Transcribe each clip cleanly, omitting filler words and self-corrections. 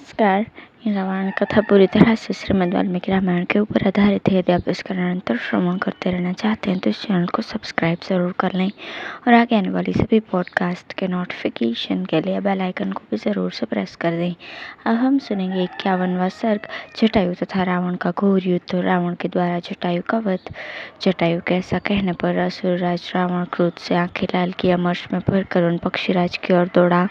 नमस्कार। ये रामायण कथा पूरी तरह से श्रीमद् वाल्मीकि रामायण के ऊपर आधारित है। यदि आप इसका निरंतर श्रवण करते रहना चाहते हैं तो इस चैनल को सब्सक्राइब ज़रूर कर लें और आगे आने वाली सभी पॉडकास्ट के नोटिफिकेशन के लिए बेल आइकन को भी ज़रूर से प्रेस कर दें। अब हम सुनेंगे 51वां सर्ग, जटायु तथा रावण का घोर युद्ध। रावण के द्वारा जटायु का वध। जटायु के ऐसा कहने पर असुरराज रावण क्रोध से आंखें लाल की अमर्ष में भरकर उन पक्षीराज की ओर दौड़ा।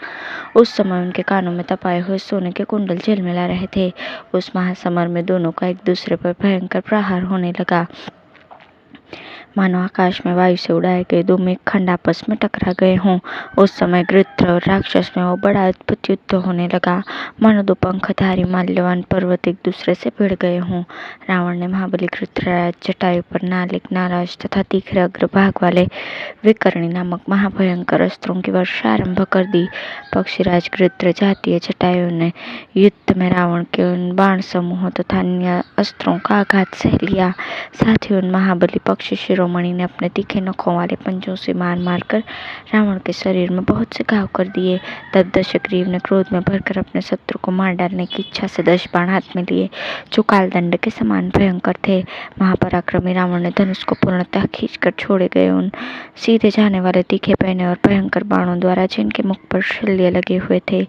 उस समय उनके कानों में तपाए हुए सोने के कुंडल झिलमिला रहे थे। उस महासमर में दोनों का एक दूसरे पर भयंकर प्रहार होने लगा, मानो आकाश में वायु से उड़ाए गए दो मेघखंड आपस में टकरा गए हों। उस समय गृध्र और राक्षस में वो बड़ा अद्भुत युद्ध होने लगा, मानो दो पंखधारी माल्यवान पर्वत एक दूसरे से भिड़ गए हों। रावण ने महाबली गृध्रराज जटायु पर नालिक, नाराज तथा तीखरे अग्रभाग वाले विकर्णी नामक महाभयंकर अस्त्रों की वर्षा आरंभ कर दी। पक्षीराज गृध्र जातीय जटायु ने युद्ध में रावण के उन बाण समूहों तथा अन्य अस्त्रों का आघात सह लिया। साथ ही उन महाबली पक्षी शिरोमणि ने अपने तीखे नखों वाले पंजों से मार मारकर रावण के शरीर में बहुत से घाव कर दिए। तब दशग्रीव ने क्रोध में भरकर अपने शत्रु को मार डालने की इच्छा से 10 बाण हाथ में लिए, जो कालदंड के समान भयंकर थे। महापराक्रमी रावण ने धनुष को पूर्णतः खींचकर छोड़े गए उन सीधे जाने वाले तीखे पहने और भयंकर बाणों द्वारा जिनके मुख पर शल्य लगे हुए थे,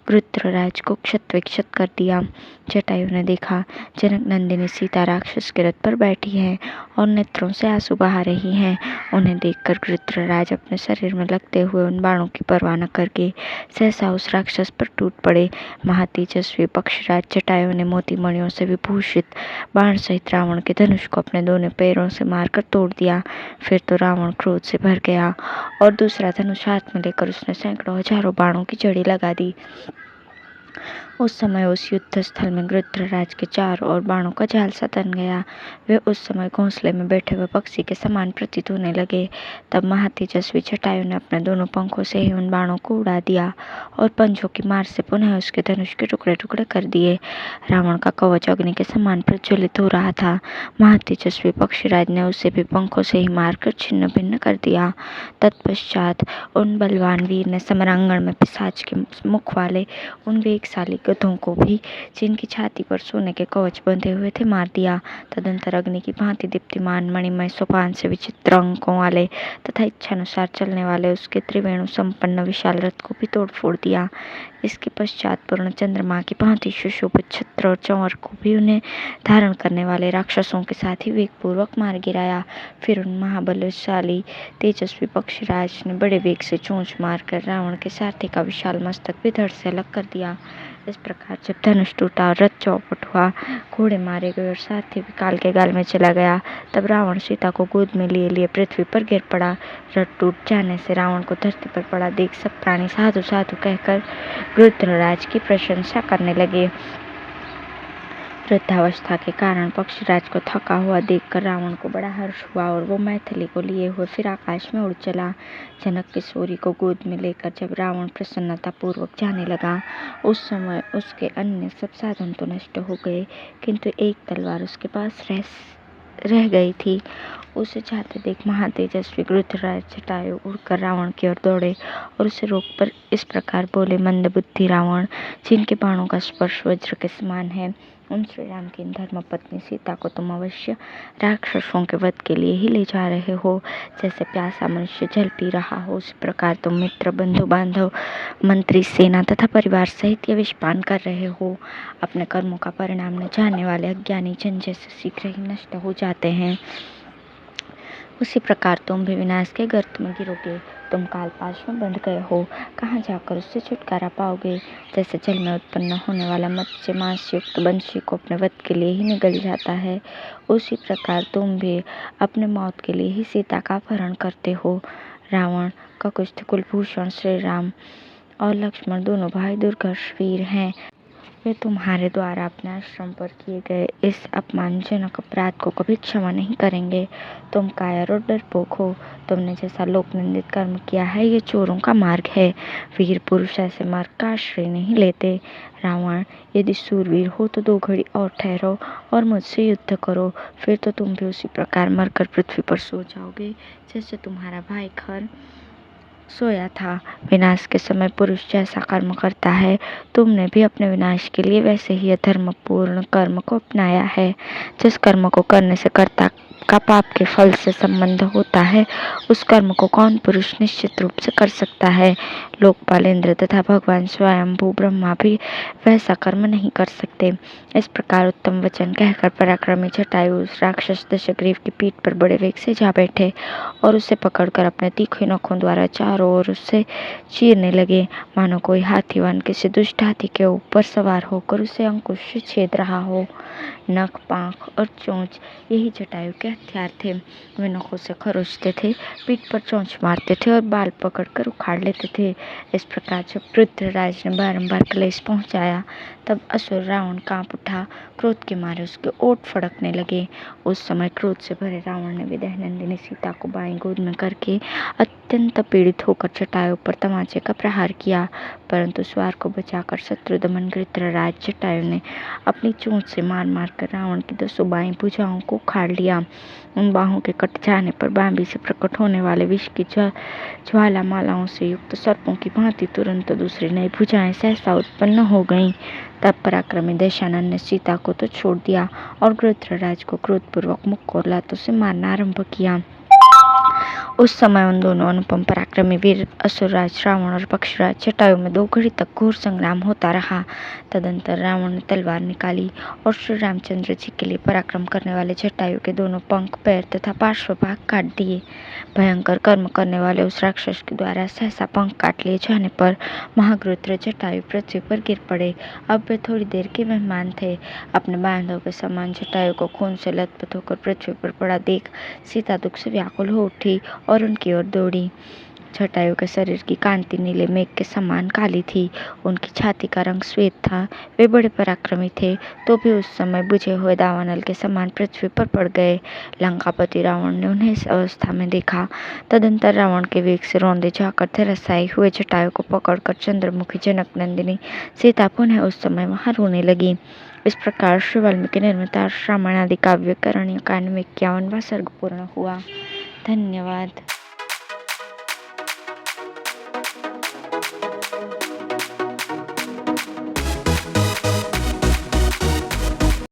गृध्रराज को क्षत विक्षत कर दिया। जटायु ने देखा, जनक नंदिनी सीता राक्षस के रथ पर बैठी है और नेत्रों से आंसू बहा रही हैं। उन्हें देखकर गृध्रराज अपने शरीर में लगते हुए उन बाणों की परवाह न करके सहसा उस राक्षस पर टूट पड़े। महातेजस्वी पक्षीराज जटायु ने मोती मणियों से विभूषित बाण सहित रावण के धनुष को अपने दोनों पैरों से मारकर तोड़ दिया। फिर तो रावण क्रोध से भर गया और दूसरा धनुष हाथ में लेकर उसने सैकड़ों हजारों बाणों की जड़ी लगा दी। उस समय उस युद्ध स्थल में गृध्रराज के चारों ओर बाणों का जाल सा तन गया। वे उस समय घोंसले में बैठे हुए पक्षी के समान प्रतीत होने लगे। तब महातेजस्वी जटायु ने अपने दोनों पंखों से ही उन बाणों को उड़ा दिया और पंजों की मार से पुनः उसके धनुष के टुकड़े टुकड़े कर दिए। रावण का कवच अग्नि के समान प्रज्वलित हो रहा था। महातेजस्वी पक्षीराज ने उसे भी पंखों से ही मारकर छिन्न भिन्न कर दिया। तत्पश्चात उन बलवान वीर ने समरांगण में पिशाच के मुख वाले उन वेगशाली गधों को भी, जिनकी छाती पर सोने के कवच बंधे हुए थे, मार दिया। तदंतर अग्नि की भांति दीप्तिमान मणिमय सोपान से विचित्र अंकों वाले तथा इच्छानुसार चलने वाले उसके त्रिवेणु संपन्न विशाल रथ को भी तोड़ फोड़ दिया। इसके पश्चात पूर्ण चंद्रमा की भांति सुशोभित छत्र और चंवर को भी उन्हें धारण करने वाले राक्षसों के साथ ही वेगपूर्वक मार गिराया। फिर उन महाबलशाली तेजस्वी पक्षीराज ने बड़े वेग से चोंच मारकर रावण के सारथी का विशाल मस्तक भी धड़ से अलग कर दिया। इस प्रकार जब धनुष टूटा और रथ चौपट हुआ, घोड़े मारे गए और सारथी भी काल के गाल में चला गया, तब रावण सीता को गोद में लिए लिए पृथ्वी पर गिर पड़ा। रथ टूट जाने से रावण को धरती पर पड़ा देख सब प्राणी साधु साधु कहकर गृध्रराज की प्रशंसा करने लगे। वृद्धावस्था के कारण पक्षीराज को थका हुआ देखकर रावण को बड़ा हर्ष हुआ और वो मैथिली को लिए हुए फिर आकाश में उड़ चला। जनक किशोरी को गोद में लेकर जब रावण प्रसन्नता पूर्वक जाने लगा, उस समय उसके अन्य सब साधन तो नष्ट हो गए, किंतु एक तलवार उसके पास रह गई थी। उसे जाते देख महातेजस्वी गृध्रराज जटायु उड़कर रावण की ओर दौड़े और उसे रोक पर इस प्रकार बोले, मंदबुद्धि रावण, जिनके बाणों का स्पर्श वज्र के समान है, उन श्री राम की धर्म पत्नी सीता को तुम अवश्य राक्षसों के वध के लिए ही ले जा रहे हो। जैसे प्यासा मनुष्य जल पी रहा हो, उसी प्रकार तुम मित्र, बंधु बांधव, मंत्री, सेना तथा परिवार सहित ये विषपान कर रहे हो। अपने कर्मों का परिणाम न जानने वाले अज्ञानी जन जैसे शीघ्र ही नष्ट हो जाते हैं, उसी प्रकार तुम भी विनाश के गर्त में गिरोगे। तुम कालपाश में बंध गए हो, कहाँ जाकर उससे छुटकारा पाओगे। जैसे जल में उत्पन्न होने वाला मत्स्य मांस युक्त बंशी को अपने वध के लिए ही निगल जाता है, उसी प्रकार तुम भी अपने मौत के लिए ही सीता का अपहरण करते हो। रावण का कुछ कुलभूषण श्री राम और लक्ष्मण दोनों भाई दुर्धर्ष वीर हैं। वे तुम्हारे द्वारा अपने आश्रम पर किए गए इस अपमानजनक अपराध को कभी क्षमा नहीं करेंगे। तुम कायर और डरपोक हो। तुमने जैसा लोक निंदित कर्म किया है, ये चोरों का मार्ग है। वीर पुरुष ऐसे मार्ग का आश्रय नहीं लेते। रावण, यदि सूरवीर हो तो 2 घड़ी और ठहरो और मुझसे युद्ध करो, फिर तो तुम भी उसी प्रकार मरकर पृथ्वी पर सो जाओगे जैसे तुम्हारा भाई खर सोया था। विनाश के समय पुरुष जैसा कर्म करता है, तुमने भी अपने विनाश के लिए वैसे ही अधर्मपूर्ण कर्म को अपनाया है। जिस कर्म को करने से कर्ता का पाप के फल से संबंध होता है, उस कर्म को कौन पुरुष निश्चित रूप से कर सकता है। लोकपाल इंद्र तथा भगवान स्वयंभू ब्रह्मा भी वैसा कर्म नहीं कर सकते। इस प्रकार उत्तम वचन कहकर पराक्रमी जटायु उस राक्षस दशग्रीव की पीठ पर बड़े वेग से जा बैठे और उसे पकड़कर अपने तीखे नखों द्वारा चारों ओर उससे चीरने लगे, मानो कोई हाथीवान किसी दुष्ट हाथी के ऊपर सवार होकर उसे अंकुश से छेद रहा हो। नख, पांख और चोंच यही जटायु के हथियार थे। वे नखों से खरोचते थे, पीठ पर चोंच मारते थे और बाल पकड़कर उखाड़ लेते थे। इस प्रकार जब पृथ्वीराज ने बारंबार क्लेश पहुंचाया, तब असुर रावण कांप उठा। क्रोध के मारे उसके ओठ फड़कने लगे। उस समय क्रोध से भरे रावण ने विदेहनंदिनी सीता को बाईं गोद में करके अत्यंत पीड़ित होकर जटायु पर तमाचे का प्रहार किया, परंतु स्वार को बचाकर शत्रुदमन गृत्रराज जटायु ने अपनी चोंच से मार मार कर रावण की 200 बाईं भुजाओं को उखाड़ लिया। उन बाहों के कट जाने पर बांबी से प्रकट होने वाले विष की ज्वालामालाओं से युक्त सर्पों की भांति तुरंत दूसरी नई भुजाएं सहसा उत्पन्न हो गईं। तब पराक्रमी दशानन ने सीता को तो छोड़ दिया और गृत्रराज को क्रोधपूर्वक मुक्ख और लातों से मारना आरंभ किया। उस समय उन दोनों अनुपम पराक्रमी वीर असुरराज रावण और पक्षराज जटायु में 2 घड़ी तक घोर संग्राम होता रहा। तदंतर रावण ने तलवार निकाली और श्री रामचंद्र जी के लिए पराक्रम करने वाले जटायु के दोनों पंख, पैर तथा पार्श्व भाग काट दिए। भयंकर कर्म करने वाले उस राक्षस के द्वारा सहसा पंख काट लिए जाने पर महागृत्र जटायु पृथ्वी पर गिर पड़े। अब वे थोड़ी देर के मेहमान थे। अपने बांधव के समान जटायु को खून से लथपथ होकर पृथ्वी पर पड़ा देख सीता दुख से व्याकुल हो उठी और उनकी ओर दौड़ी। जटायु के शरीर की कांति नीले मेघ के समान काली थी। उनकी छाती का रंग श्वेत था। वे बड़े पराक्रमी थे, तो भी उस समय बुझे हुए दावानल के समान पृथ्वी पर पड़ गए। लंकापति रावण ने उन्हें इस अवस्था में देखा। तदंतर रावण के वेग से रौंदे जाकर धराशायी हुए जटायु को पकड़कर चंद्रमुखी जनक नंदिनी सीता पुनः उस समय वहां रोने लगी। इस प्रकार श्री वाल्मीकि निर्मित रामायण आदि काव्य करण्य कांड में 51वां सर्ग पूर्ण हुआ। धन्यवाद।